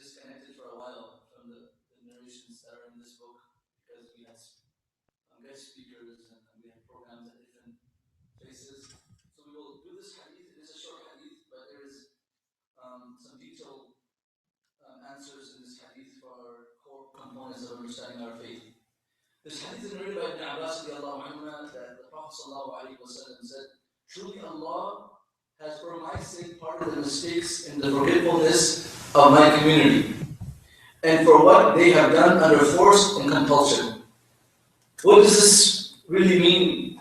disconnected for a while from the narrations that are in this book because we had guest speakers and we had programs at different places. So we will do this hadith. It is a short hadith, but there is some detailed answers in this hadith for our core components of understanding our faith. This hadith is narrated by Ibn Abbas that the Prophet said, "Truly Allah has for my sake pardoned the mistakes and the forgetfulness of my community, and for what they have done under force and compulsion." What does this really mean?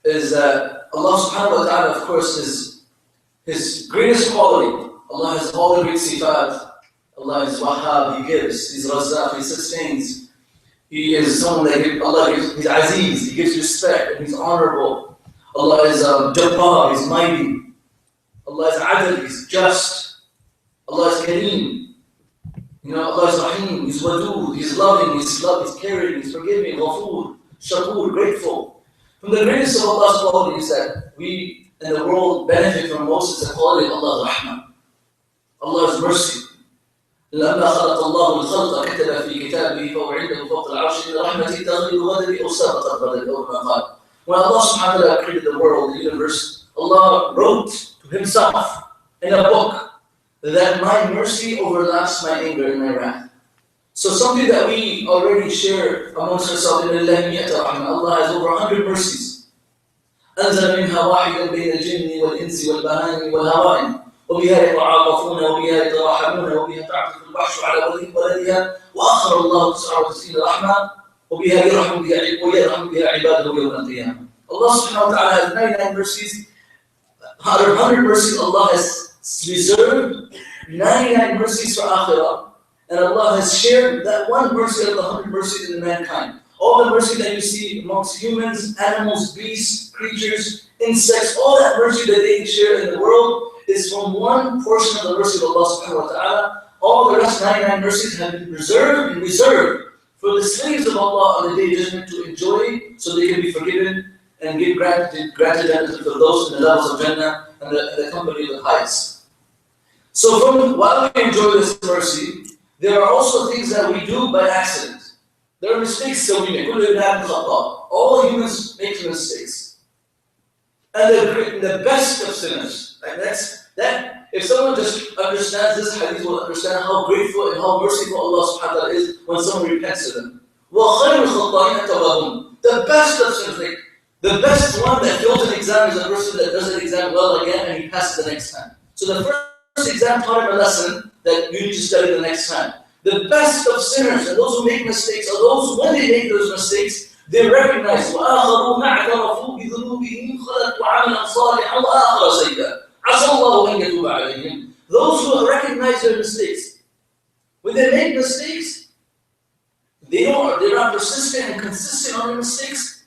Is that Allah subhanahu wa ta'ala, of course, is His greatest quality. Allah has all the great sifat. Allah is Wahhab, He gives, He's Razzaq, He sustains. He is someone that He's Aziz, He gives respect, and He's honorable. Allah is Jabbar, He's mighty. Allah is Adil, He's just. Allah is Kareem. Allah is Rahim, He's Wadud, He's loving, He's caring, He's forgiving, Ghafoor, Shakur, grateful. From the greatest of Allah's qualities that we in the world benefit from most is the quality of Allah's Rahmah. Allah's mercy. لما خلق الله الخلق كتب في كتابه فهو عنده فوق العرش إن رحمتي تغلب غضبي أو سبقت غضبي أو كما قال. When Allah subhanahu wa ta'ala created the world, the universe, Allah wrote to Himself in a book that my mercy overlaps my anger and my wrath. So something that we already share amongst ourselves, Allah has over 100 mercies. أنزل منها واحدا بين الجن والإنس والبهائم والهوائم وبها يتعاطفون وبها يتراحمون وبها تعطف الوحش على ولدها وآخر الله 99 رحمة وبها يرحم بها عباده يوم القيامة. Allah subhanahu wa ta'ala has 99 mercies. Out of 100 mercies, Allah has reserved 99 mercies for Akhirah. And Allah has shared that one mercy of the 100 mercies in mankind. All the mercy that you see amongst humans, animals, beasts, creatures, insects, all that mercy that they share in the world is from one portion of the mercy of Allah subhanahu wa ta'ala. All the rest 99 mercies have been reserved for the slaves of Allah on the day of judgment to enjoy so they can be forgiven and give granted for those in the levels of Jannah and the company of the highest. So while we enjoy this mercy, there are also things that we do by accident. There are mistakes that we make. All humans make mistakes. And the best of sinners, if someone just understands this hadith, will understand how grateful and how merciful Allah subhanahu wa ta'ala is when someone repents to them. The best of sinners, the best one that fails an exam is a person that does an exam well again and he passes the next time. So the first exam taught him a lesson that you need to study the next time. The best of sinners and those who make mistakes are those when they make those mistakes, they recognize وَآخَرُونَ اعْتَرَفُوا بِذُنُوبِهِمْ خَلَقُوا عَمَلًا صَالِحًا وَآخَرَ سَيِّئًا عَسَى اللَّهُ أَن يَتُوبَ عَلَيْهِمْ. Those who recognize their mistakes. When they make mistakes, they're not persistent and consistent on their mistakes.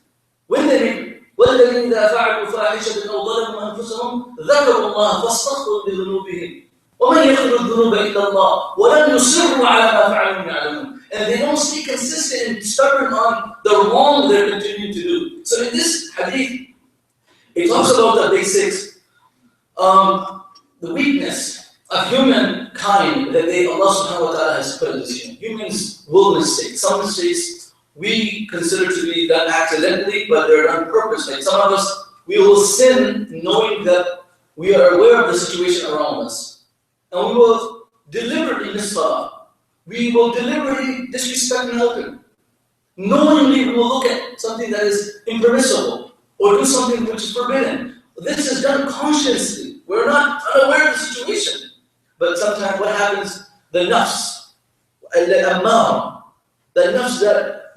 When they make وَالَّذِينَ إِذَا فَعَلُوا فَاحِشَةً أَوْ ظَلَمُوا أَنفُسَهُمْ ذَكَرُوا اللَّهَ فَاسْتَغْفَرُوا لِذُنُوبِهِمْ وَمَنْ يَغْفِرُ الذُّنُوبَ إِلَّا اللَّهُ وَلَمْ يُصِرُّوا عَلَى مَا فَعَلُوا يَعْلَمُونَ. And they don't stay consistent and stubborn on the wrong they're continuing to do. So in this hadith, it talks about the basics, the weakness of humankind that Allah subhanahu wa ta'ala has put in this human. Humans will mistake. Some mistakes we consider to be done accidentally, but they're done on purpose. Like some of us, we will sin knowing that we are aware of the situation around us. And we will deliberately miss salah. We will deliberately disrespect an elder. Knowingly, we will look at something that is impermissible or do something which is forbidden. This is done consciously. We're not unaware of the situation. But sometimes what happens, the nafs, the nafs that,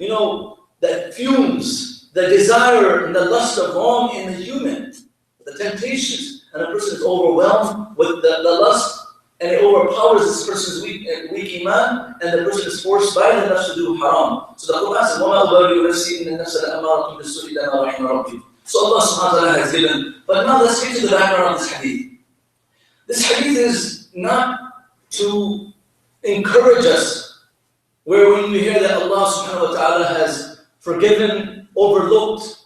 that fumes, the desire and the lust of wrong in the human, the temptations, and a person is overwhelmed with the lust, and it overpowers this person's weak iman, and the person is forced by the nafs to do haram. So the Quran says, وَمَا أُبَرِّئُ نَفْسِي إِنَّ النَّفْسَ لَأَمَّارَةٌ بِالسُّوءِ إِلَّا مَا رَحِمَ رَبِّي. So Allah subhanahu wa ta'ala has given. But now let's get to the background of this hadith. This hadith is not to encourage us, where when we hear that Allah subhanahu wa ta'ala has forgiven, overlooked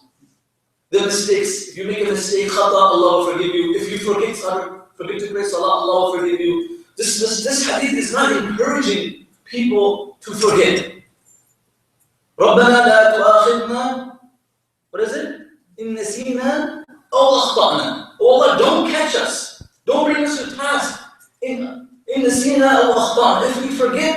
the mistakes. If you make a mistake, khata, Allah will forgive you. If you forget to pray salah, Allah will forgive you. This hadith is not encouraging people to forget. رَبَّنَا لَا تُؤَاخِذْنَا. What is it? إِن نَسِينَا أَوْ أَخْطَأْنَا. Oh Allah, don't catch us. Don't bring us to task. إِن نَسِينَا أَوْ أَخْطَأْنَا. If we forget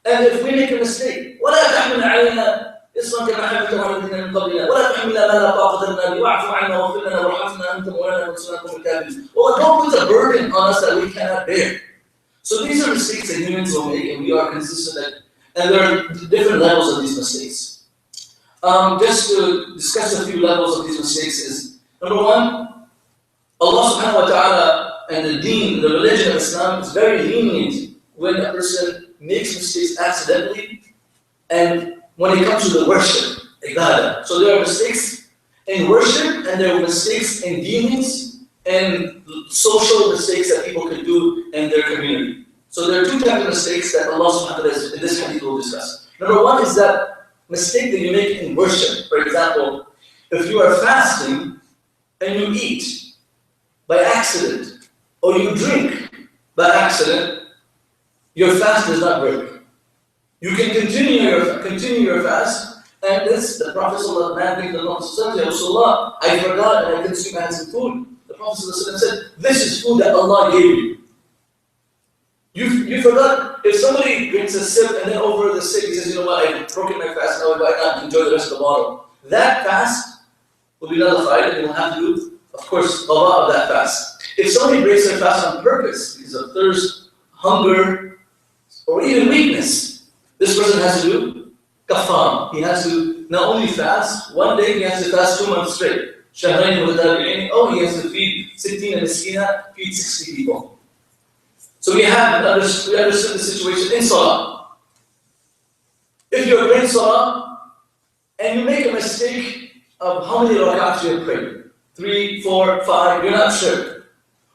and if we make a mistake, وَلَا تَحْمِلْ عَلَيْنَا إصرا كما حملته على الذين من قبلنا ولا تحملنا ما لا طاقة لنا به واعف عنا واغفر لنا وارحمنا أنت مولانا وانصرنا على القوم الكافرين. Oh, don't put a burden on us that we cannot bear. So these are mistakes that humans will make, and we are consistent at, and there are different levels of these mistakes. Just to discuss a few levels of these mistakes is, number one, Allah subhanahu wa ta'ala and the deen, the religion of Islam is very lenient when a person makes mistakes accidentally and when it comes to the worship, ibadah. So there are mistakes in worship and there are mistakes in dealings and social mistakes that people can do in their community. So there are two types of mistakes that Allah subhanahu wa ta'ala in this hadith will discuss. Number one is that mistake that you make in worship. For example, if you are fasting and you eat by accident or you drink by accident, your fast does not work. You can continue your fast, and this, the Prophet said, I forgot and I consumed and had some food. The Prophet said, this is food that Allah gave you. You forgot. If somebody drinks a sip and then over the sip he says, you know what, I've broken my fast, now I can't enjoy the rest of the bottle. That fast will be nullified and you will have to do, of course, qada of that fast. If somebody breaks their fast on purpose because of thirst, hunger, or even weakness, this person has to do kafar. He has to not only fast, one day he has to fast 2 months straight. Oh, he has to feed 16 miskina, feed 60 people. So we understood the situation in Salah. If you're praying Salah and you make a mistake of how many rak'ahs you have prayed, 3, 4, 5, you're not sure.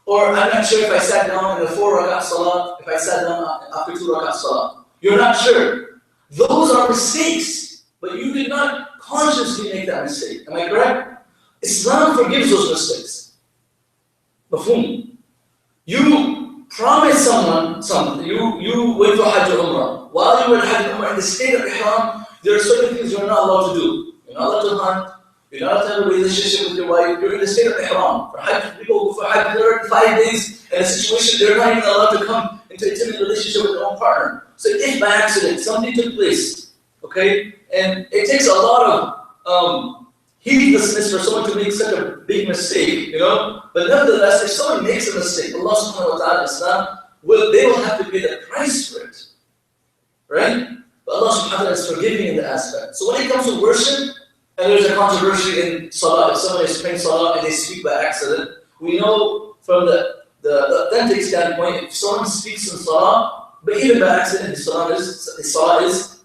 Or I'm not sure if I sat down in a 4 rak'ah Salah, if I sat down after 2 rak'ah Salah. You're not sure. Those are mistakes, but you did not consciously make that mistake. Am I correct? Islam forgives those mistakes. Mafhum. You promised someone something. You went to Hajj or Umrah. While you were in Hajj or Umrah, in the state of Ihram, there are certain things you're not allowed to do. You're not allowed to hunt. You're not allowed to have a relationship with your wife. You're in the state of Ihram. For Hajj, people go for Hajj, they're 5 days in a situation they're not even allowed to come into an intimate relationship with their own partner. So if by accident something took place, okay, and it takes a lot of heedlessness for someone to make such a big mistake, you know, but nevertheless, if someone makes a mistake, Allah subhanahu wa ta'ala, Islam, they will have to pay the price for it, right? But Allah subhanahu wa ta'ala is forgiving in the aspect. So when it comes to worship, and there's a controversy in Salah, if someone is praying Salah and they speak by accident, we know from the authentic standpoint, if someone speaks in Salah, but even by accident, his salah is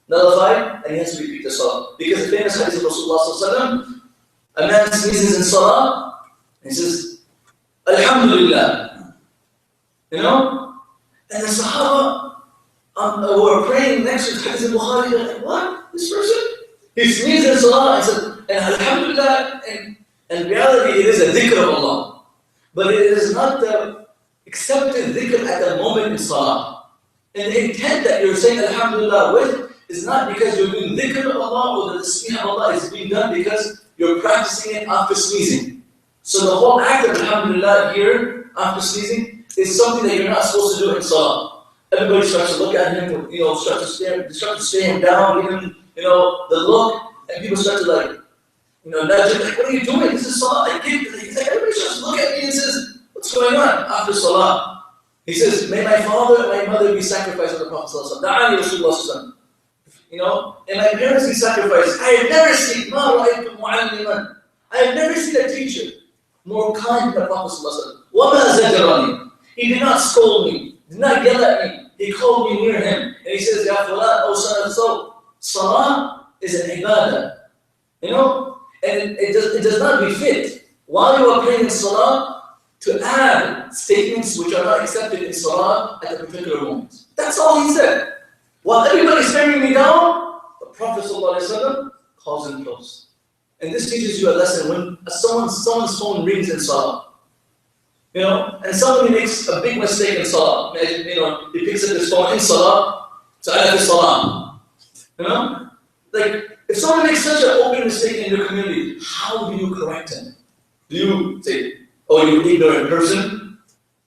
nullified and he has to repeat the salah. Because the famous hadith of Rasulullah, a man sneezes in salah and he says, Alhamdulillah. You know? And the Sahaba who are praying next to the hadith of Bukhari, they're like, what? This person? He sneezed in salah and said, and Alhamdulillah, and in reality it is a dhikr of Allah. But it is not the accepted dhikr at the moment in salah. And the intent that you're saying Alhamdulillah with is not because you're doing dhikr of Allah or the tasbih of Allah is being done because you're practicing it after sneezing. So the whole act of Alhamdulillah here after sneezing is something that you're not supposed to do in salah. Everybody starts to look at him, you know, start to stare him down, give him, you know, the look, and people start to like, you know, nudge him, like, what are you doing? This is salah. He's like, everybody starts to look at me and says, what's going on after salah? He says, may my father and my mother be sacrificed on the Prophet ﷺ. You know, and my parents be sacrificed. I have never seen, I have never seen a teacher more kind than the Prophet ﷺ. He did not scold me, did not yell at me. He called me near him. And he says, Ya fulan, O son of so. Salah is an ibadah. You know, and it does not befit while you are praying in salah to add statements which are not accepted in salah at a particular moment. That's all he said. While everybody is staring me down, the Prophet ﷺ calls him close. And this teaches you a lesson. When someone's phone rings in salah, And somebody makes a big mistake in salah. He picks up his phone in salah, so I have salah. Like, if someone makes such an open mistake in your community, how do you correct him? Do you say, oh, you ignorant person,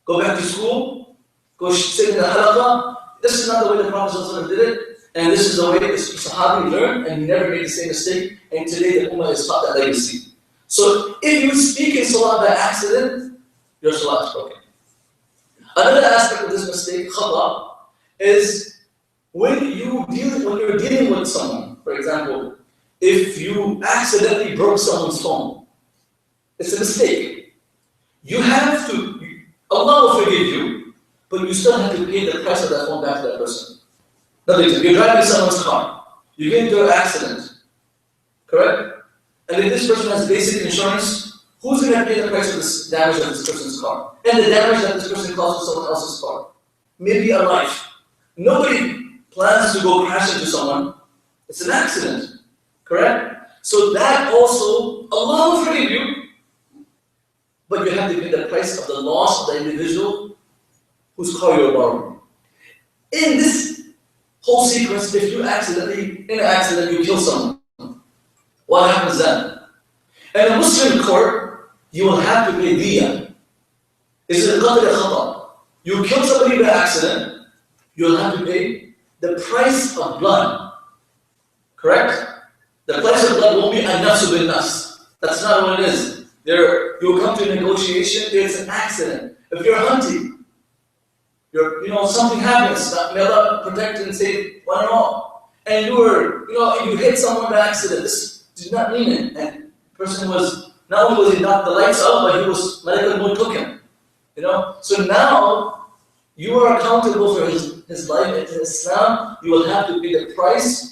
go back to school, go sit in the HALAQA? This is not the way the Prophet ﷺ did it, and this is the way the Sahabi learned, and he never made the same mistake, and today the Ummah is taught that legacy. So if you speak in salah by accident, your salah is broken. Another aspect of this mistake, khata, is when you're dealing with someone. For example, if you accidentally broke someone's phone, it's a mistake. You have to, Allah will forgive you, but you still have to pay the price of that phone back to that person. Another example, you're driving someone's car, you get into an accident, correct? And if this person has basic insurance, who's going to pay the price of this damage of this person's car? And the damage that this person caused to someone else's car? Maybe a life. Nobody plans to go crash into someone. It's an accident, correct? So that also, Allah will forgive you, but you have to pay the price of the loss of the individual whose car you're borrowing. In this whole sequence, if you in an accident, you kill someone, what happens then? In a Muslim court, you will have to pay diya. Is it qatl khata? You kill somebody by accident, you'll have to pay the price of blood. Correct? The price of blood won't be an-nafsu bin-nafs. That's not what it is. You'll come to a negotiation, it's an accident. If you're hunting, something happens, may Allah protect and save one and all. And you hit someone by accident. This did not mean it. And the person not only was he knocked the lights out, but he was, Malak al-Maut took him. So now, you are accountable for his life. In Islam, you will have to pay the price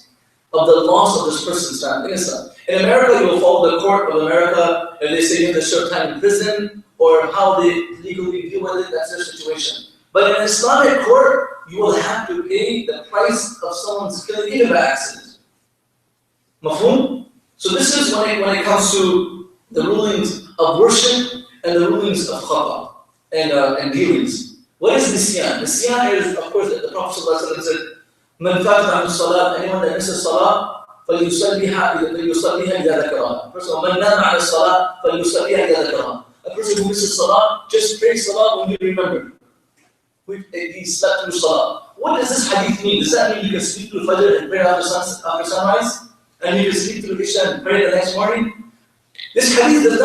of the loss of this person's time in Islam. In America, you will follow the court of America, and they say you have a short time in prison, or how they legally deal with it, that's their situation. But in an Islamic court, you will have to pay the price of someone's killing, even by accident. Mafhum? So this is when it comes to the rulings of worship and the rulings of khata and dealings. What is nisyan? Nisyan is, of course, the Prophet ﷺ said, "Man fata an salat, anyone that misses salah, فليصليها إذا ذكرها." First of all, "Man nama an salat, فليصليها إذا ذكرها." A person who misses salah, just pray salah when you remember. He slept through salah. What does this hadith mean? Does that mean you can sleep through Fajr and pray after sunrise? And you can sleep through Isha and pray the next morning? This hadith does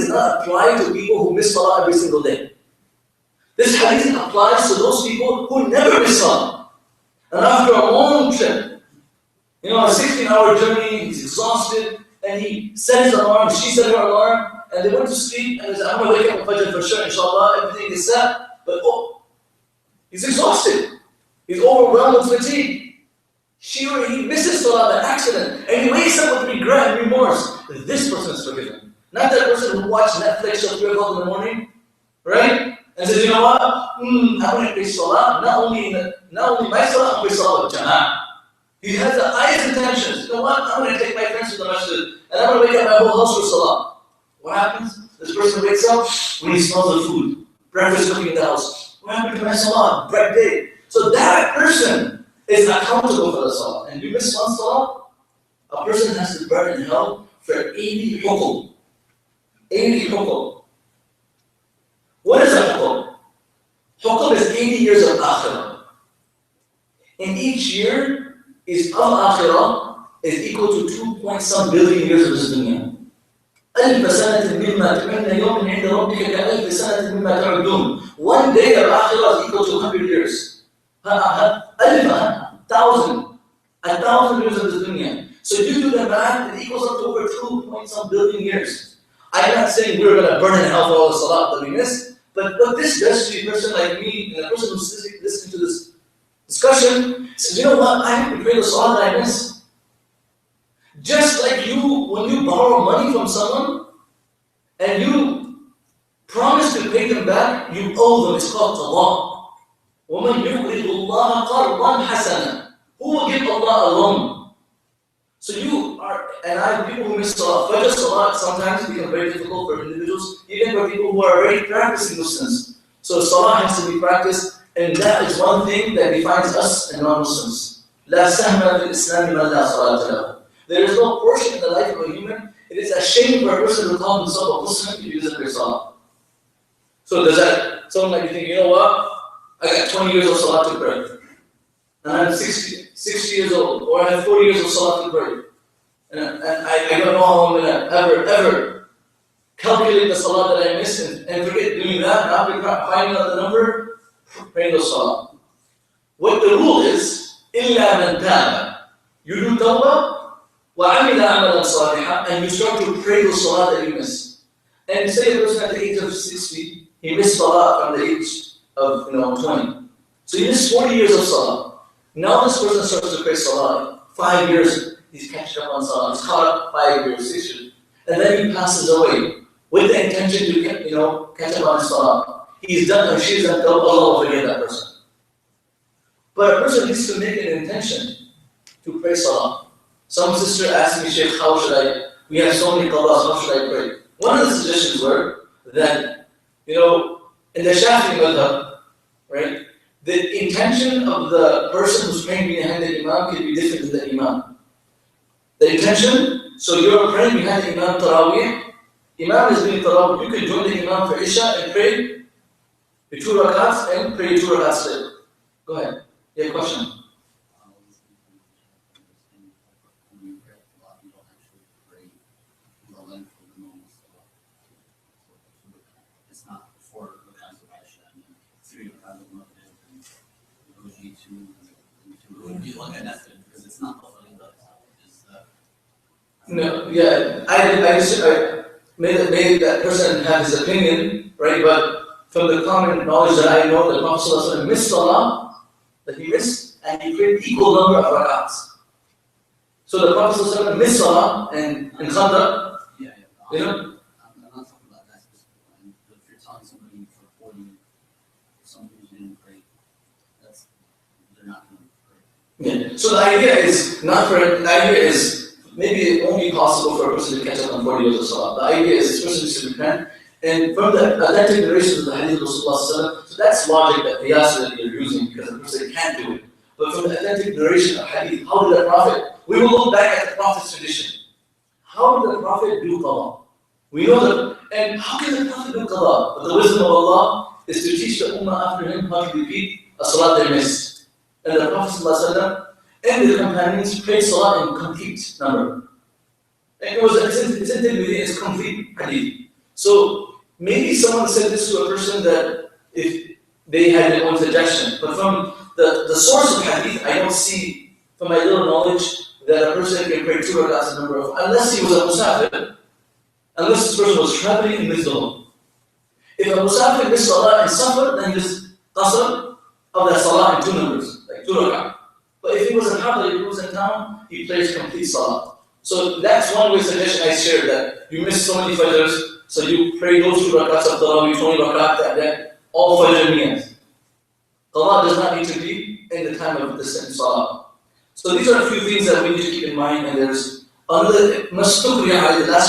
not apply to people who miss salah every single day. This hadith applies to those people who never miss salah. And after a long trip, a 16-hour journey, he's exhausted, and he set his alarm, she set her alarm, and they went to sleep, and he said, I'm going to wake up on Fajr for sure, inshallah, everything is set, but he's exhausted. He's overwhelmed with fatigue. He misses salah by accident, and he wakes up with regret and remorse. This person is forgiven. Not that person who watched Netflix till 3 o'clock in the morning, right? And says, you know what? I'm going to pray salah. Not only my salah, I'm going to pray salah with jama'ah. He has the highest intentions. You know what? I'm going to take my friends to the masjid, and I'm going to wake up my whole house for salah. What happens? This person wakes up when he smells the food. Breakfast cooking in the house. What happened to my salah? Bright day. So that person is accountable for the salah. And you miss one salah, a person has to burn in hell for 80 hukum. 80 hukum. What is a hukum? Hukum is 80 years of akhirah. And each year of akhirah is equal to 2 billion years of this dunya. ألف سنة مما تعدون يوم عند ربك كألف سنة مما تعدون. One day of akhirah is equal to 100 years. 1,000 years of this dunya. So if you do the math, it equals up to over 2 billion years. I'm not saying we're going to burn in hell for all the salat that we miss, but what this does to a person like me, and a person who's listening to this discussion, says, you know what, I have to pray the salat that I miss. Just like when you borrow money from someone, and you promise to pay them back, you owe them. It's called talaq. وَمَنْ يُقْرِضُ اللَّهَ قَرْضًا حَسَنًا. Who will give Allah a loan? So you are, and I have people who miss Salah. Fajr Salah sometimes become very difficult for individuals, even for people who are very practicing Muslims. So Salah has to be practiced, and that is one thing that defines us and non-Muslims. لا سهم في الإسلام من لا صلاة له. There is no portion in the life of a human. It is a shame for a person to call himself a Muslim if he doesn't pray Salah. So does that someone like you think, you know what? I got 20 years of Salah to pray. And I'm 60 years old, or I have 40 years of Salah to pray. And I don't know how I'm going to ever calculate the Salah that I missed and forget doing that. And after finding out the number, praying the Salah. What the rule is, إِلَّا مَنْ تَابَ. You do tawbah, وَعَمِلَ عَمَلًا صَالِحًا, and you start to pray the Salah that you miss. And say a person at the age of 60, he missed Salah from the age of 20. So he missed 40 years of Salah. Now this person starts to pray Salah. 5 years, he's catching up on Salah. He's caught up 5 years, 6 years. And then he passes away with the intention to catch up on his Salah. He's done and she's done, Allah will forgive that person. But a person needs to make an intention to pray Salah. Some sister asked me, Sheikh, how should I? We have so many qadahs, how should I pray? One of the suggestions were that, in the Shafi'i madhab, right, the intention of the person who's praying behind the Imam can be different than the Imam. The intention, so you're praying behind the Imam Taraweeh, Imam is doing Taraweeh, you can join the Imam for Isha and pray the 2 rakats and pray 2 rakats later. Go ahead. You have a question? It's not 4 rakats of Isha and 3 rakats of Maghrib and Roji 2 you look at that because it's not the Faridah. No, yeah, I made that person have his opinion, right? But from the common knowledge that I know, the Prophet ﷺ missed Salah, that he missed, and he prayed equal number of rakats. So the Prophet ﷺ missed Salah and Khandaq, I'm not talking about that specifically. If you're telling somebody for 40, somebody who didn't pray, they're not going to pray. Yeah. So the idea is maybe only possible for a person to catch up on 40 years of Salah. The idea is this person needs to repent. And from the authentic narrations of the Hadith of Rasulullah, so that's logic that that you're using because the person can't do it. But from the authentic narration of Hadith, how did the Prophet? We will look back at the Prophet's tradition. How did the Prophet do qada? We know that, and how can the Prophet do qada? But the wisdom of Allah is to teach the Ummah after him how to repeat a salat they missed. And the Prophet ﷺ and the companions prayed salat in complete number. And it's intended as complete hadith. So maybe someone said this to a person that if they had their own suggestion, but from the source of hadith, I don't see, from my little knowledge, that a person can pray 2 rakats number of, unless he was a musafir, unless this person was traveling in Mizdahum. If a musafir missed salah in safar, then just qasr of that salah in 2 numbers, like 2 rakats. But if he was in Hadr, he was in town, he plays complete salah. So that's one way suggestion I shared, that you missed so many fajrs, so you pray those 2 rakats of tarawih, 20 rakat, then all fajr niyas. Qada does not need to be in the time of the salah. So these are a few things that we need to keep in mind, and there's another, the last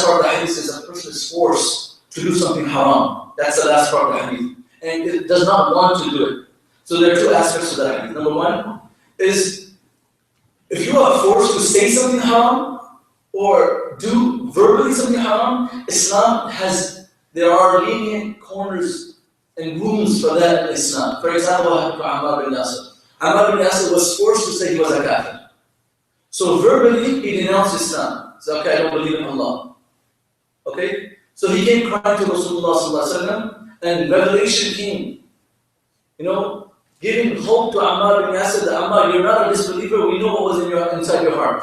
part of the hadith is a person is forced to do something haram. That's the last part of the hadith. And it does not want to do it. So there are 2 aspects to that hadith. Number 1 is, if you are forced to say something haram, or do verbally something haram, Islam there are lenient corners and rooms for that in Islam. For example, what happened to Ammar bin Yasir. Ammar bin Yasir was forced to say he was a kafir. So verbally, he denounced Islam. So, okay, I don't believe in Allah. Okay? So he came crying to Rasulullah sallallahu alaihi wasallam, and revelation came. Giving hope to Ammar bin Yasir that Ammar, you're not a disbeliever, we know what was inside your heart.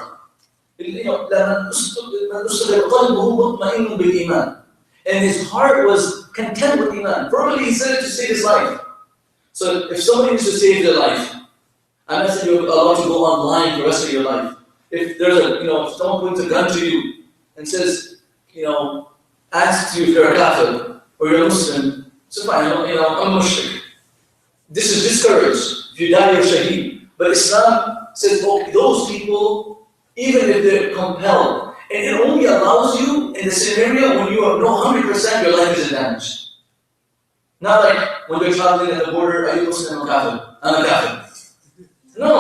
And his heart was content with Iman. Verbally, he said it to save his life. So if somebody needs to save their life, I'm not saying you're allowed to go online for the rest of your life. If there's if someone points a gun to you and says, asks you if you're a kafir or you're a Muslim, so fine, I'm a mushrik. This is discouraged. If you die, you're shaheed. But Islam says, okay, those people, even if they're compelled. And it only allows you in the scenario when you are 100% your life is in damage. Not like when you're traveling at the border, are you Muslim or Kafir? I'm a Kafir. No.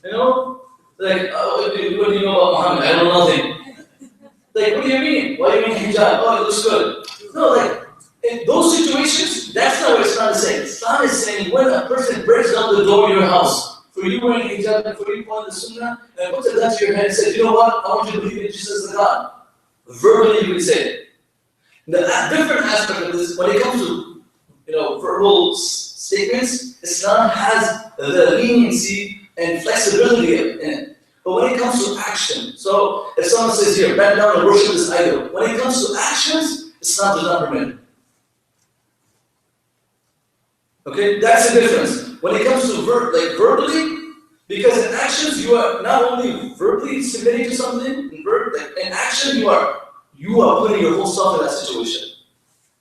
You know? Like, what do you know about Muhammad? I know nothing. Like, what do you mean? Why do you mean hijab? Oh, it looks good. No, like, in those situations, that's not what Islam is saying. Islam is saying when a person breaks down the door of your house, for you wearing hijab and for you following the sunnah, and puts a gun to your head and says, you know what? I want you to believe in Jesus as God. Verbally, you can say it. The different aspect of this, when it comes to verbal statements, Islam has the leniency and flexibility in it. But when it comes to action, so if someone says here, bend down and worship this idol, when it comes to actions, Islam does not permit it. Okay, that's the difference. When it comes to verbally, because in actions you are not only verbally submitting to something, in action you are putting your whole self in that situation.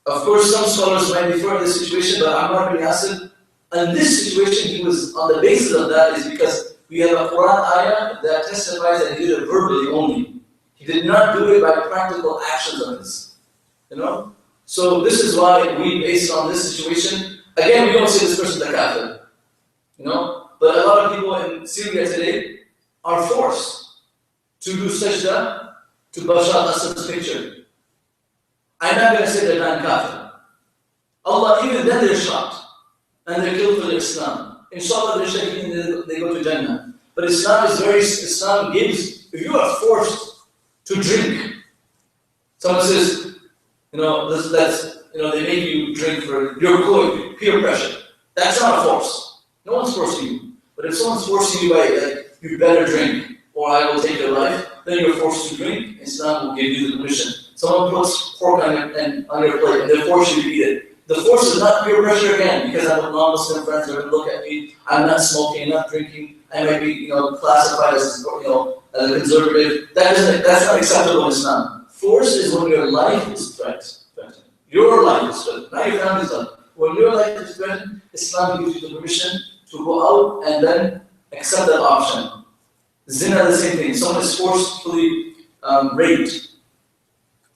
Of course, some scholars might refer to this situation, but Ammar bin Yasir, in this situation, he was on the basis of that is because we have a Quran ayah that testifies that he did it verbally only. He did not do it by practical actions on this. So this is why we, based on this situation, again, we don't say this person's a kafir. But a lot of people in Syria today are forced to do sajda to Bashar al-Assad's picture. I'm not going to say they're not kafir. Allah, even then they're shocked. And they're killed for their Islam. Inshallah, they're shaheed, they go to Jannah. But Islam gives, if you are forced to drink, someone says, they make you drink for your peer pressure. That's not a force. No one's forcing you. But if someone's forcing you by, you better drink, or I will take your life, then you're forced to drink, Islam will give you the permission. Someone puts pork on your plate, and they force you to eat it. The force is not peer pressure again, because I have non-Muslim friends that are going to look at me. I'm not smoking, I'm not drinking. I might be, classified as, as a conservative. That's not acceptable in Islam. Force is when your life is threatened. Your life is threatened, not your family's life. When your life is threatened, Islam gives you the permission to go out and then accept that option. Zina, the same thing. Someone is forcefully raped.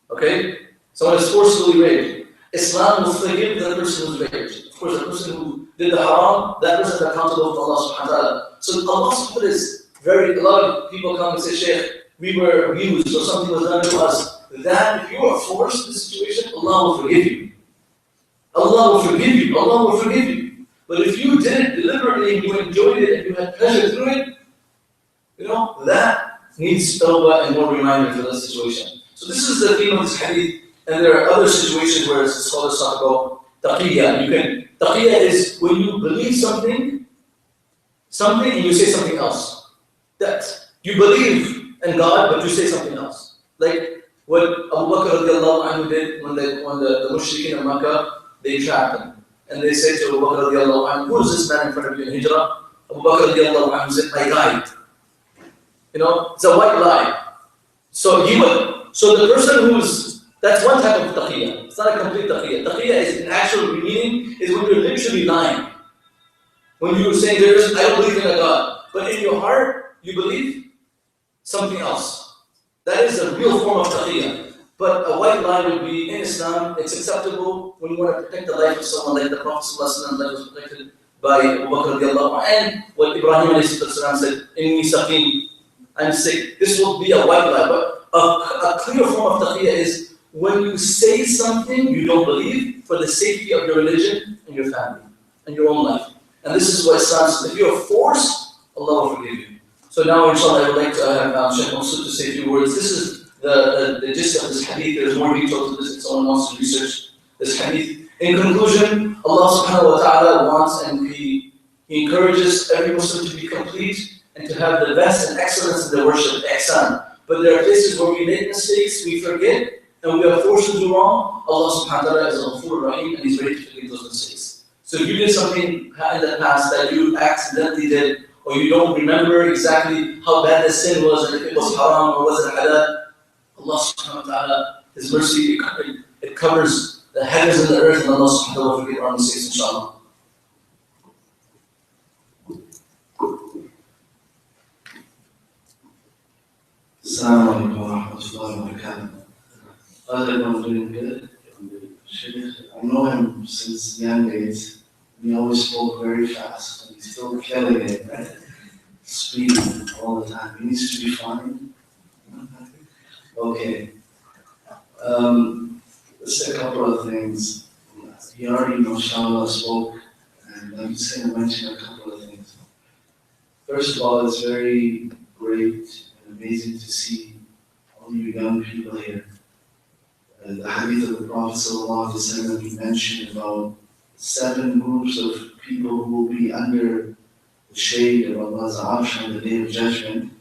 Okay? Someone is forcefully raped. Islam will forgive the person who's raped. Of course, the person who did the haram, that person is accountable to Allah subhanahu wa ta'ala. So Allah subhanahu wa ta'ala is a lot of people come and say, Shaykh, we were abused or something was done to us. That if you are forced in this situation, Allah will forgive you. Allah will forgive you. Allah will forgive you. But if you did it deliberately and you enjoyed it and you had pleasure through it, that needs tawbah and more reminder for that situation. So this is the theme of this hadith. And there are other situations where scholars talk about taqiyya. Taqiyya is when you believe something and you say something else. That you believe in God, but you say something else. Like what Abu Bakr radiallahu anhu did when the mushrikeen of Makkah, they trapped him. And they said to Abu Bakr radiallahu anhu, who is this man in front of you in Hijrah? Abu Bakr radiallahu anhu said, I lied. It's a white lie. So the person that's one type of taqiyya. It's not a complete taqiyya. Taqiyya is an actual meaning, is when you're literally lying. When you're saying, I don't believe in a God. But in your heart, you believe something else. That is a real form of taqiyya. But a white lie would be, in Islam, it's acceptable when you want to protect the life of someone like the Prophet ﷺ that was protected by Abu Bakr radiallahu anhu. And what Ibrahim said, Inni saqim, I'm sick. This will be a white lie. But a clear form of taqiyya is when you say something you don't believe for the safety of your religion and your family and your own life. And this is what Islam says. If you're forced, Allah will forgive you. So now, inshallah, I would like to have Shaykh Masood to say a few words. This is the gist of this hadith. There's more detail to this if someone wants to research this hadith. In conclusion, Allah subhanahu wa ta'ala wants and He encourages every Muslim to be complete and to have the best and excellence in their worship, ihsan. But there are places where we make mistakes, we forget, and we are forced to do wrong. Allah subhanahu wa ta'ala is al-Ghafur Rahim and He's ready to forgive those mistakes. So if you did something in the past that you accidentally did, or you don't remember exactly how bad the sin was, and if it was haram or was it halal, Allah subhanahu wa ta'ala, His mercy, it covers the heavens and the earth, and Allah subhanahu wa ta'ala will forgive our mistakes, inshallah. Assalamu alaikum wa rahmatullahi wa barakatuh. Father, I'm doing good. Sheikh, I know him since young days. He always spoke very fast, and he's still killing it, right? Speeding all the time. He needs to be fine. Okay. Just a couple of things. He already, mashallah, spoke, and I'm just going to mention a couple of things. First of all, it's very great and amazing to see all you young people here. The hadith of the Prophet ﷺ, he mentioned about 7 groups of people who will be under the shade of Allah's arsh on the day of judgment.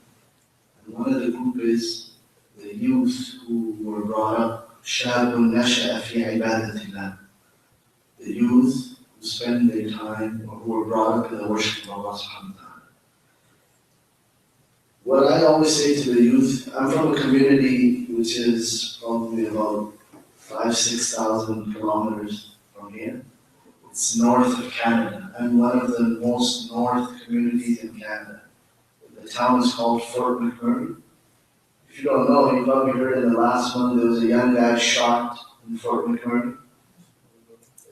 And one of the group is the youth who were brought up, شاب نشأ في عبادة الله. The youth who spend their time or who were brought up in the worship of Allah subhanahu wa ta'ala. What I always say to the youth, I'm from a community which is probably about 5,000-6,000 kilometers from here. It's north of Canada. I'm one of the most north communities in Canada. The town is called Fort McMurray. If you don't know, you probably heard in the last one there was a young guy shot in Fort McMurray.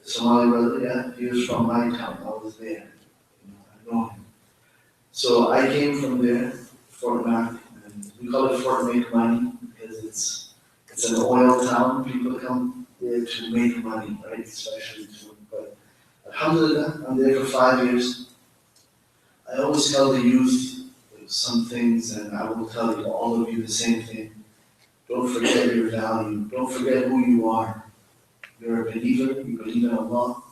A Somali brother, yeah, he was from my town. I was there. I know him. So I came from there, Fort Mac, and we call it Fort Make Money because it's an oil town. People come there to make money, right? Especially to. But alhamdulillah, I'm there for 5 years. I always tell the youth some things, and I will tell you, all of you, the same thing. Don't forget your value. Don't forget who you are. You're a believer. You believe in Allah.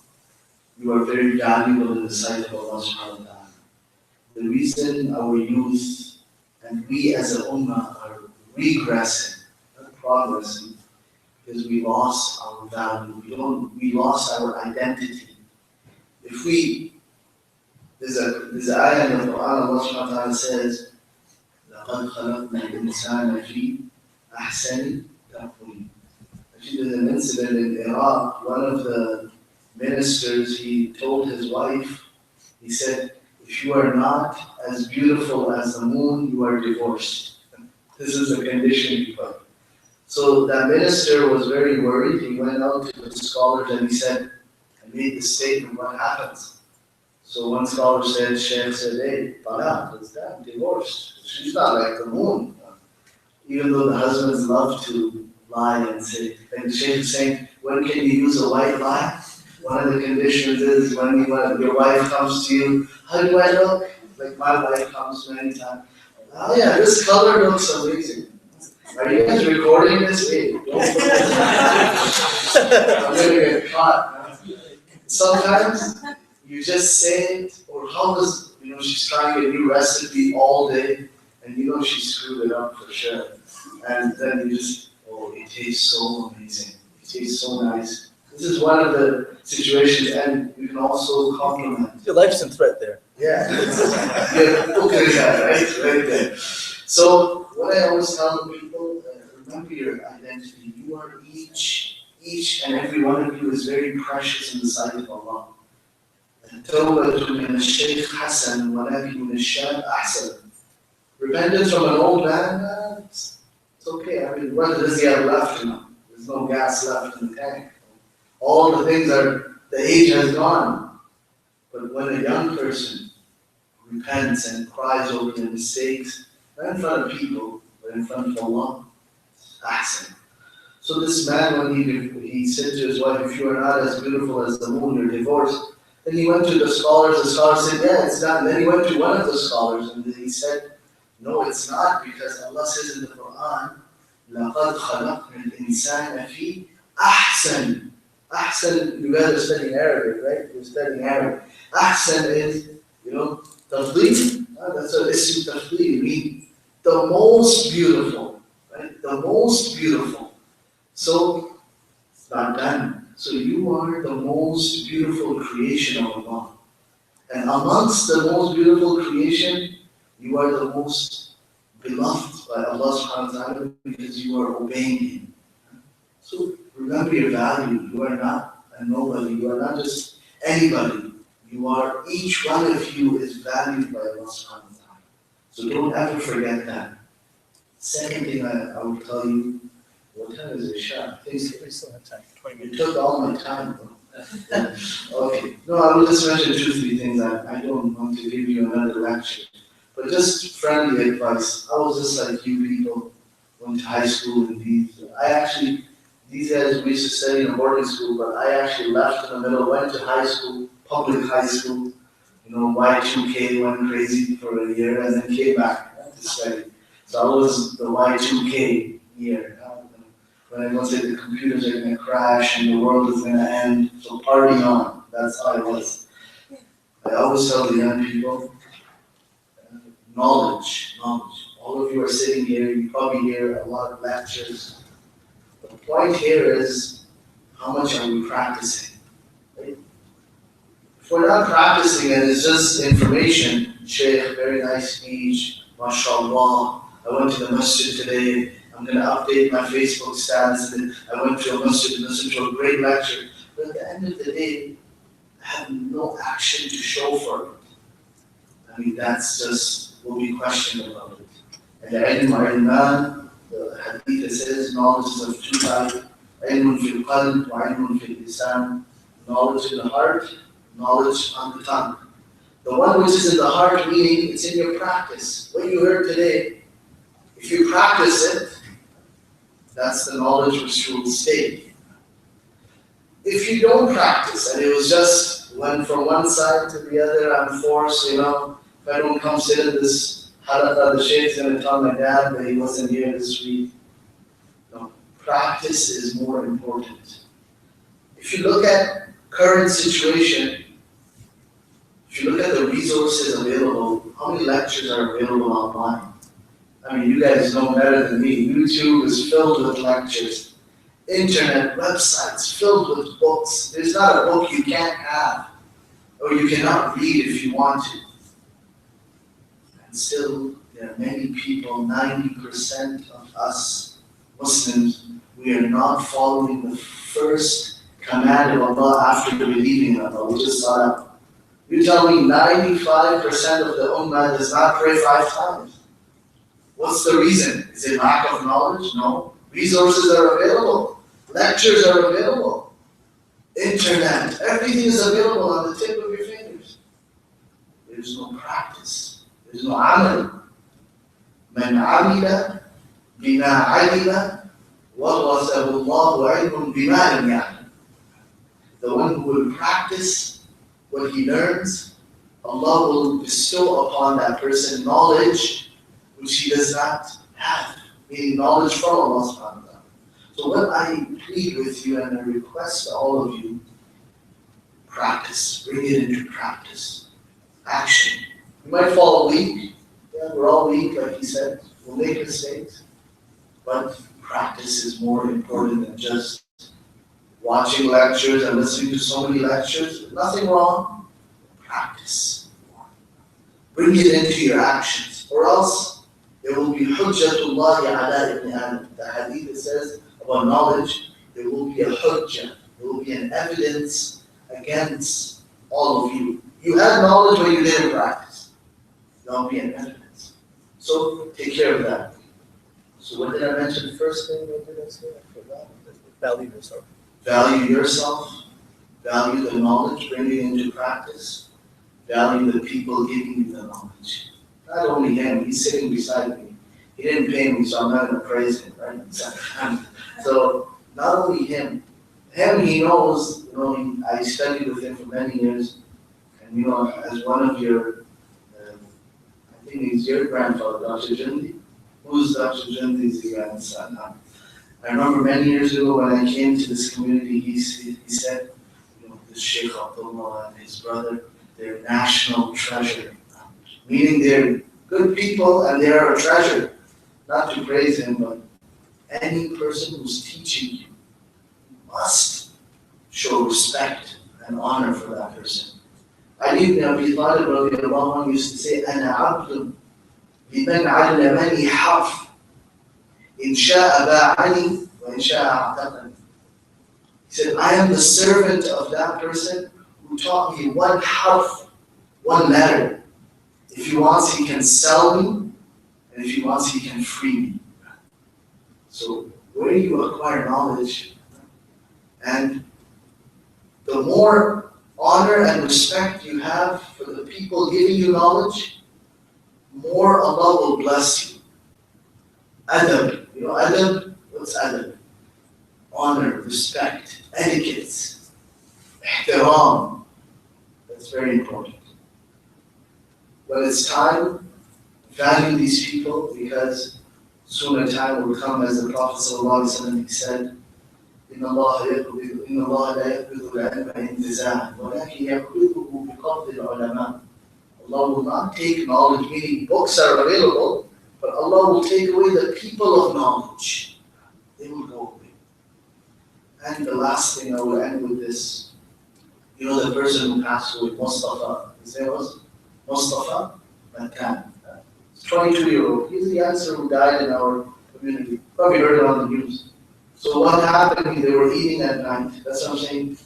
You are very valuable in the sight of Allah subhanahu wa ta'ala. The reason our youth and we as a ummah are regressing, not progressing, because we lost our value. We lost our identity. If we, there's an ayah in the Quran, Allah subhanahu wa ta'ala says, لَقَدْ خَلَقْنَا الْإِنسَانَ فِي أَحْسَنِ تَقْوِيمٍ. Actually, there's an incident in Iraq. One of the ministers, he told his wife, he said, if you are not as beautiful as the moon, you are divorced. This is the condition he put. So that minister was very worried. He went out to the scholars and he said, I made the statement, what happens? So one scholar said, Sheikh said, hey, talaq, what's that? Divorced. She's not like the moon. Even though the husbands love to lie and say, and the Sheikh is saying, when can you use a white lie? One of the conditions is when your wife comes to you, how do I look? Like my wife comes many times. Oh yeah, this color looks amazing. Are you guys recording this? Hey, don't put this. I'm gonna get caught. Sometimes you just say it, or how does, she's trying a new recipe all day, and she screwed it up for sure. And then you just, oh, it tastes so amazing. It tastes so nice. This is one of the situations, and you can also compliment. Your life's in threat there. Yeah, look at that, right there. So what I always tell the people, remember your identity. You are each and every one of you is very precious in the sight of Allah. توبة من الشيخ حسن ولكن من الشاب أحسن. Repentance from an old man, it's okay. I mean, what does he have left now? There's no gas left in the tank. All the things the age has gone. But when a young person repents and cries over their mistakes, not in front of people, but in front of Allah, ahsan. So this man, when he said to his wife, if you are not as beautiful as the moon, you're divorced. Then he went to the scholars said, yeah, it's not. And then he went to one of the scholars and he said, no, it's not, because Allah says in the Quran, لَقَدْ خَلَقْنَا الْإِنسَانَ فِي أَحْسَنِ. Ahsan, you guys are studying Arabic, right? You're studying Arabic. Ahsan is, tafdeel. That's what ism tafdeel means. The most beautiful, right? The most beautiful. So, it's not done. So you are the most beautiful creation of Allah. And amongst the most beautiful creation, you are the most beloved by Allah subhanahu wa ta'ala because you are obeying Him. So remember your value. You are not a nobody. You are not just anybody. You are, each one of you is valued by Allah subhanahu wa ta'ala. So don't ever forget that. Second thing I will tell you, what time is it, Shah? I think We still have time, 20 you minutes. took all my time, bro. Okay, no, I will just mention 2, 3 things. I don't want to give you another lecture, but just friendly advice. I was just like you people, went to high school and these guys, we used to study in a boarding school, but I actually left in the middle, went to high school, public high school, Y2K, went crazy for a year, and then came back to study. So I was the Y2K year. When I was the computers are gonna crash and the world is gonna end, so party on. That's how I was. I always tell the young people, knowledge. All of you are sitting here, you probably hear a lot of lectures. The point here is, how much are we practicing? Right? If we're not practicing and it's just information, Sheikh, very nice speech, mashallah, I went to the masjid today, I'm going to update my Facebook status, and I went to a masjid and listened to a great lecture. But at the end of the day, I have no action to show for it. I mean, that's just what we question about it. And the ilm or iman, the hadith says, knowledge is of 2 types. Ilmun fil qalb wa ilmun fil lisan. Knowledge in the heart, knowledge on the tongue. The one which is in the heart, meaning it's in your practice. What you heard today, if you practice it, that's the knowledge which will stay. If you don't practice, and it was just went from one side to the other, I'm forced, if I don't come sit in this HALAQA, the Sheikh's going to tell my dad that he wasn't here this week. No, practice is more important. If you look at current situation, if you look at the resources available, how many lectures are available online? I mean, you guys know better than me. YouTube is filled with lectures. Internet, websites filled with books. There's not a book you can't have or you cannot read if you want to. And still, there are many people, 90% of us Muslims, we are not following the first command of Allah after believing in Allah. We just saw that. You tell me 95% of the Ummah does not pray 5 times. What's the reason? Is it lack of knowledge? No. Resources are available. Lectures are available. Internet, everything is available on the tip of your fingers. There's no practice. There's no amal. Man amila bima alima warasahu Allahu ilmun bima lam ya'lam. The one who will practice what he learns, Allah will bestow upon that person knowledge which he does not have, meaning knowledge from Allah subhanahu wa ta'ala. So what I plead with you and I request to all of you, practice, bring it into practice, action. You might fall weak, we're all weak like he said, we'll make mistakes, but practice is more important than just watching lectures and listening to so many lectures. Nothing wrong, practice. Bring it into your actions, or else there will be hujjatullahi ala ibn Adam. The hadith says about knowledge, there will be a hujjah, there will be an evidence against all of you. You had knowledge when you didn't practice. There will be an evidence. So take care of that. So what did I mention? The first thing, what did I say? I forgot. Value yourself. Value yourself, value the knowledge, bring it into practice, value the people giving you the knowledge. Not only him, he's sitting beside me. He didn't pay me, so I'm not going to praise him, right? So not only him, he knows, I studied with him for many years, and as one of your, I think he's your grandfather, Dr. Jundi. Who's Dr. Jundi's grandson? I remember many years ago when I came to this community, he said, the Sheikh Abdullah and his brother, they're national treasure. Meaning they're good people and they are a treasure. Not to praise him, but any person who's teaching you must show respect and honor for that person. Ali ibn Abi Talib radiallahu anhu used to say, أَنَا عَبْدٌ لِمَنْ عَلَّمَنِي حَرْفٌ إِنْ شَاءَ بَاعَنِي وَإِنْ شَاءَ أَعْتَقَنِي. He said, I am the servant of that person who taught me one harf, one letter. If he wants, he can sell me, and if he wants, he can free me. So where you acquire knowledge, and the more honor and respect you have for the people giving you knowledge, more Allah will bless you. Adab, you know adab? What's adab? Honor, respect, etiquette, ihtiram. That's very important. When it's time, value these people, because soon a time will come, as the Prophet ﷺ, he said, إن الله لا يقبض العلم انتزاعا ولكن يقبضه بقبض العلماء. Allah will not take knowledge, meaning books are available, but Allah will take away the people of knowledge. They will go away. And the last thing I will end with this, you know the person who passed away, Mustafa, his name was Mustafa Makan. 22-year-old. He's the youngster who died in our community. Probably heard it on the news. So what happened, they were eating at night. That's what I'm saying.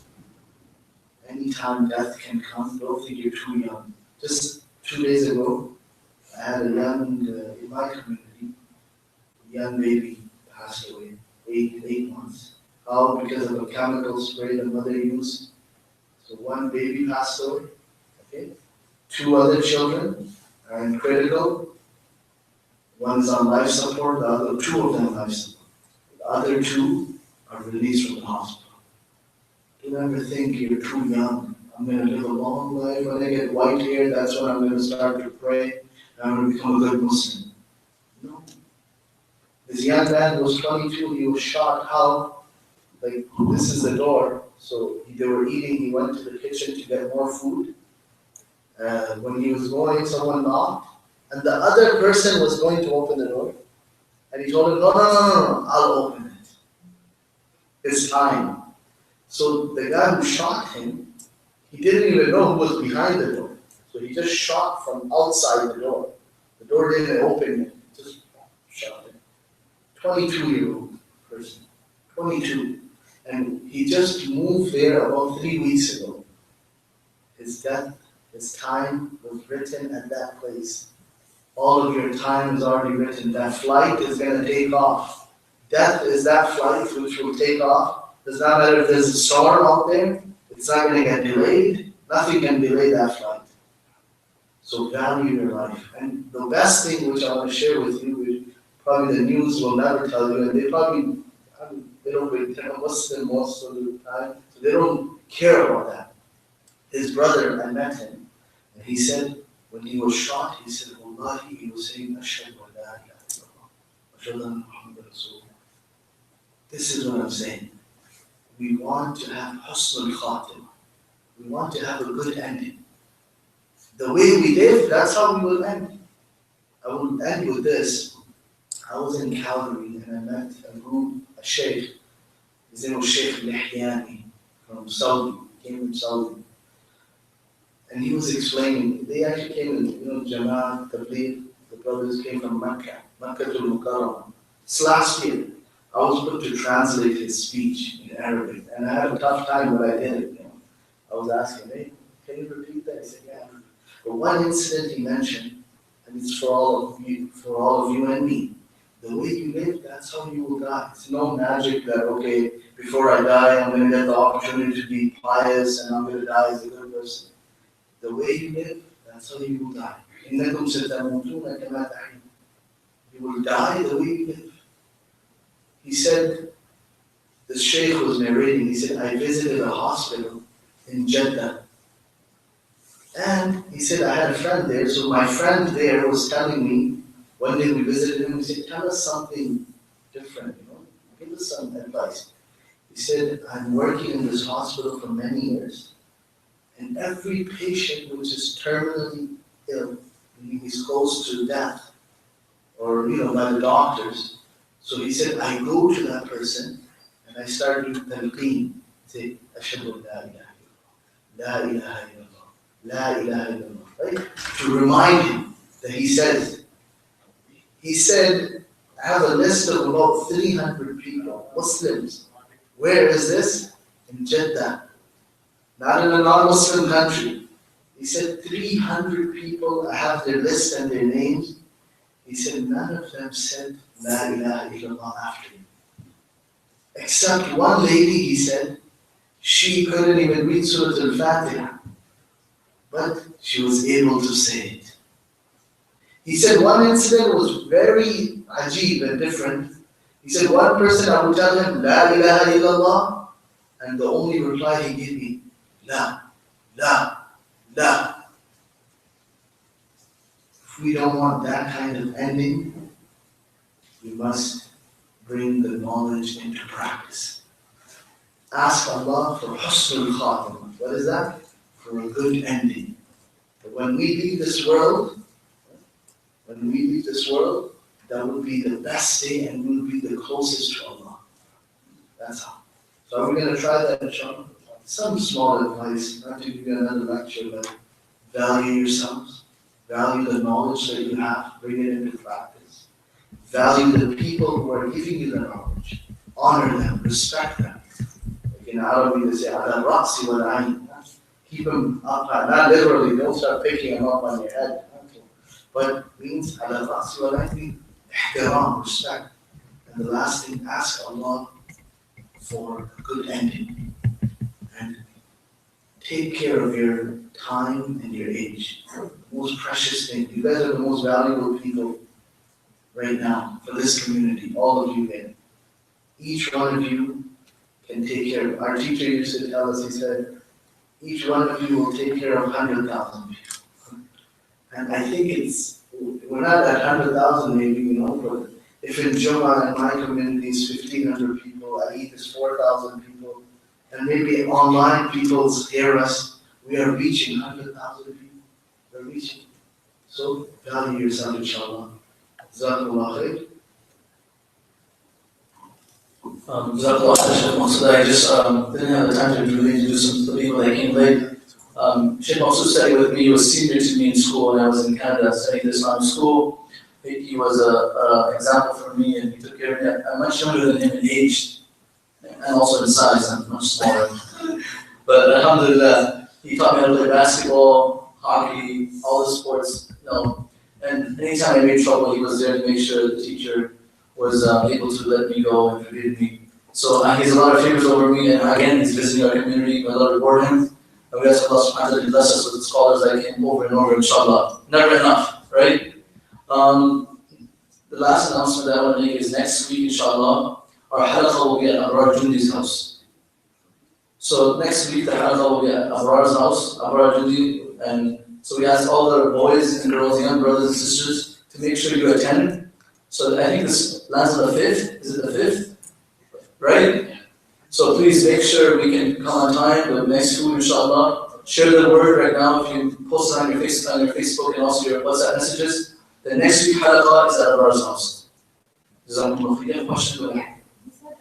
Anytime death can come, don't think you're too young. Just 2 days ago, I had a young, in my community, a young baby passed away, 8 months. How? Because of a chemical spray the mother used. So one baby passed away, okay? 2 other children are in critical. One's on life support, the other 2 of them life support. The other 2 are released from the hospital. Don't ever think you're too young. I'm going to live a long life. When I get white hair, that's when I'm going to start to pray, and I'm going to become a good Muslim. No. This young man was 22, he was shot. How? Like, this is the door. So they were eating, he went to the kitchen to get more food. When he was going, someone knocked, and the other person was going to open the door. And he told him, no, I'll open it. It's time. So the guy who shot him, he didn't even know who was behind the door. So he just shot from outside the door. The door didn't open yet, just shot him. 22-year-old person, 22. And he just moved there about 3 weeks ago. His death, his time was written at that place. All of your time is already written. That flight is going to take off. Death is that flight which will take off. Does not matter if there's a storm out there. It's not going to get delayed. Nothing can delay that flight. So value your life. And the best thing which I want to share with you, which probably the news will never tell you, and they probably, they don't really tell Muslim most of the time, so they don't care about that. His brother, I met him, and he said, when he was shot, he said, Wallahi, he was saying, Ashhadu an la ilaha illallah, Ashhadu anna Muhammadan Rasulullah. This is what I'm saying. We want to have husnul khatimah. We want to have a good ending. The way we live, that's how we will end. I will end with this. I was in Calgary and I met a group, a sheikh. His name was Sheikh Lihyani from Saudi. He came from Saudi. And he was explaining, they actually came in, Jama'at, Tabligh, the brothers came from Mecca, Mecca to Mukarram. This last year, I was put to translate his speech in Arabic, and I had a tough time when I did it. I was asking, hey, can you repeat that? He said, yeah. But one incident he mentioned, and it's for all of you and me. The way you live, that's how you will die. It's no magic that, okay, before I die, I'm going to get the opportunity to be pious, and I'm going to die as a good person. The way you live, that's how you will die. إِنَّكُمْ سَتَمُوتُونَ كَمَا تَحْيُونَ. You will die the way you live. He said, the sheikh was narrating, he said, I visited a hospital in Jeddah. And he said, I had a friend there, so my friend there was telling me, one day we visited him, he said, tell us something different, give us some advice. He said, I'm working in this hospital for many years, and every patient which is terminally ill, meaning he's close to death, or by the doctors. So he said, I go to that person and I start doing talqeen. Say, Ashhadu an la ilaha illallah, la ilaha illallah, la ilaha illallah. Right? To remind him that he says it. He said, I have a list of about 300 people, Muslims. Where is this? In Jeddah. Not in a non-Muslim country. He said 300 people, I have their list and their names. He said, none of them said, La ilaha illallah after him. Except one lady, he said, she couldn't even read Surah Al-Fatiha, but she was able to say it. He said one incident was very ajib and different. He said one person, I would tell him, La ilaha illallah, and the only reply he gave me, La, La, La. If we don't want that kind of ending, we must bring the knowledge into practice. Ask Allah for husnul khatimah. What is that? For a good ending. But when we leave this world, that will be the best day and we'll be the closest to Allah. That's how. So are we going to try that, inshallah? Some small advice, not to give you another lecture, but value yourselves. Value the knowledge that you have. Bring it into practice. Value the people who are giving you the knowledge. Honor them. Respect them. Like in Arabic, they say, ala ra'si wal ayn. Keep them up, not literally, don't start picking them up on your head. But means ala ra'si wal ayn, ihtiram, respect. And the last thing, ask Allah for a good ending. And take care of your time and your age. The most precious thing. You guys are the most valuable people right now for this community, all of you there. Each one of you can take care of, our teacher used to tell us, he said, each one of you will take care of 100,000 people. And I think we're not at 100,000 maybe, but if in Juma in my community is 1,500 people, Eid is 4,000 people, and maybe online people hear us, we are reaching 100,000 people. We're reaching. So value yourself, inshallah. Jazakallah khair. Jazakallah khair, Sheikh. I just didn't have the time to really introduce some of the people that came late. Sheikh also studied with me. He was senior to me in school when I was in Canada studying this Islamic school. He was an example for me, and he took care of me. I'm much younger than him in age, and also in size. I'm much smaller. But alhamdulillah, he taught me how to play basketball, hockey, all the sports. And anytime I made trouble, he was there to make sure the teacher was able to let me go and forgive me. So he has a lot of favors over me, and again, he's visiting our community. May Allah reward him. And we ask Allah subhanahu wa ta'ala to bless us with scholars like him over and over, inshallah. Never enough, right? The last announcement that I want to make is next week, inshallah, our HALAQA will be at Abrar Jundi's house. So next week, the HALAQA will be at Abrar's house, Abrar Jundi, and so we ask all the boys and girls, young brothers and sisters, to make sure you attend. So I think this lands on the 5th. Is it the 5th? Right? So please make sure we can come on time with nice food, inshallah. Share the word right now. If you post it on your Facebook and also your WhatsApp messages. The next week HALAQA is at Abrar's house. Jazakumullah khair. You have a question? Go ahead. You said,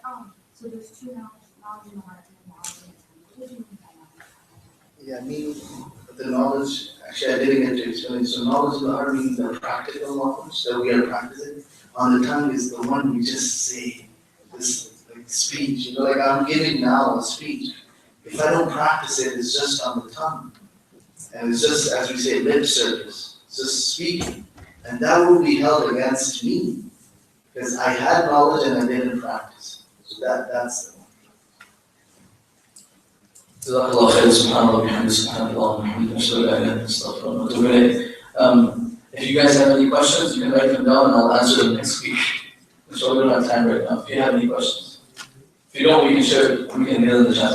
so there's two knowledge in the heart and knowledge in the tongue. What do you mean by knowledge? Yeah, I mean, the knowledge, actually I didn't get to explain. So knowledge in the heart means the practical knowledge that we are practicing. On the tongue is the one we just say, this like speech. Like I'm giving now a speech. If I don't practice it, it's just on the tongue. And it's just, as we say, lip service. It's just speaking. And that will be held against me. Because I had knowledge and I didn't practice. So that's the one. Jazakallah khair, subhanallah, bihamdi, subhanallah, bihamdi, ashhadu an la ilaha illa anta, astaghfiruka wa atubu ilayk. If you guys have any questions, you can write them down and I'll answer them next week. So we don't have time right now. If you have any questions. If you don't, we can share it. We can nail in the chat.